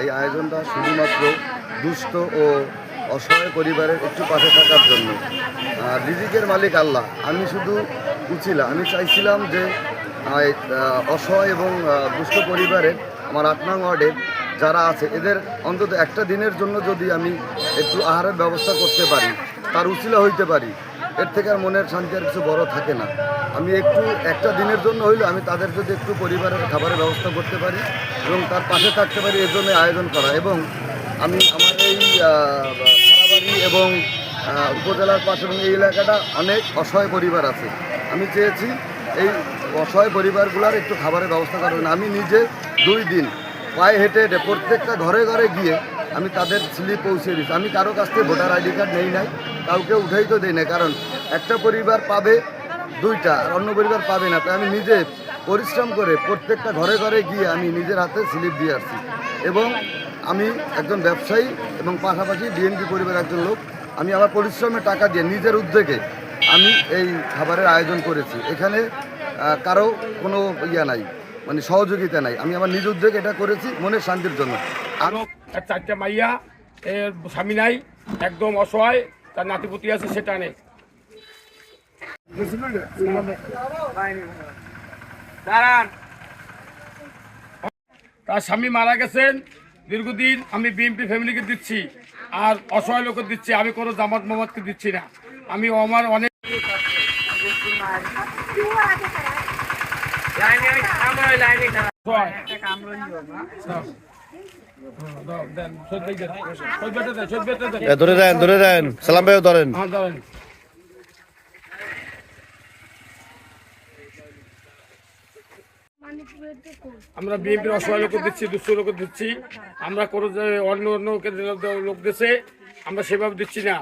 এই আয়োজনটা শুধুমাত্র দুস্থ ও অসহায় পরিবারের একটু পাশে থাকার জন্য। রিজিকের মালিক আল্লাহ, আমি শুধু উচিলা, আমি চাইছিলাম যে অসহায় এবং দুস্থ পরিবারের আমার ৮ নং ওয়ার্ডের যারা আছে এদের অন্তত একটা দিনের জন্য যদি আমি একটু আহারের ব্যবস্থা করতে পারি, তার উচিলা হইতে পারি, এর থেকে আর মনের শান্তি আর কিছু বড় থাকে না। আমি একটু একটা দিনের জন্য হইলেও আমি তাদের যদি একটু পরিবারের খাবারের ব্যবস্থা করতে পারি এবং তার পাশে থাকতে পারি, এর জন্য আয়োজন করা। এবং আমি আমার এই খারাবাড়ি এবং উপজেলার পাশে এবং এই এলাকাটা অনেক অসহায় পরিবার আছে। আমি চেয়েছি এই অসহায় পরিবারগুলোর একটু খাবারের ব্যবস্থা করবেন। আমি নিজে 2 দিন পায়ে হেঁটে হেঁটে প্রত্যেকটা ঘরে ঘরে গিয়ে আমি তাদের স্লিপ পৌঁছে দিচ্ছি। আমি কারো কাছ থেকে ভোটার আইডি কার্ড নেই নাই, কাউকে উঠাই তো দিই না, কারণ একটা পরিবার পাবে 2টা আর অন্য পরিবার পাবে না। তাই আমি নিজে পরিশ্রম করে প্রত্যেকটা ঘরে ঘরে গিয়ে আমি নিজের হাতে স্লিপ দিয়ে আসছি। এবং আমি একজন ব্যবসায়ী এবং পাশাপাশি বিএনপি পরিবারের একজন লোক। আমি আমার পরিশ্রমের টাকা দিয়ে নিজের উদ্যোগে আমি এই খাবারের আয়োজন করেছি। এখানে কারো কোনো নাই, মানে সহযোগিতা নাই। আমি আমার নিজ উদ্যোগে এটা করেছি মনের শান্তির জন্য। আরও 4টা মাইয়া, এর স্বামী নাই, একদম অসহায়, তার নাতিপুতি আছে, সেটা নেই। তার স্বামী মারা গেছেন দীর্ঘদিন। আমি বিএনপি ফ্যামিলিকে দিচ্ছি আর অসহায় লোকের দিচ্ছি, আমি কোনো জামাত মামাতকে দিচ্ছি না। আমি আমার অনেক ধরে দেন সালাম ভাইও ধরেন। আমরা বিএনপির অসহায় লোক দিচ্ছি, দুঃস্থ লোক দিচ্ছি। আমরা কোনো অন্য অন্য লোক দিচ্ছে, আমরা সেভাবে দিচ্ছি না।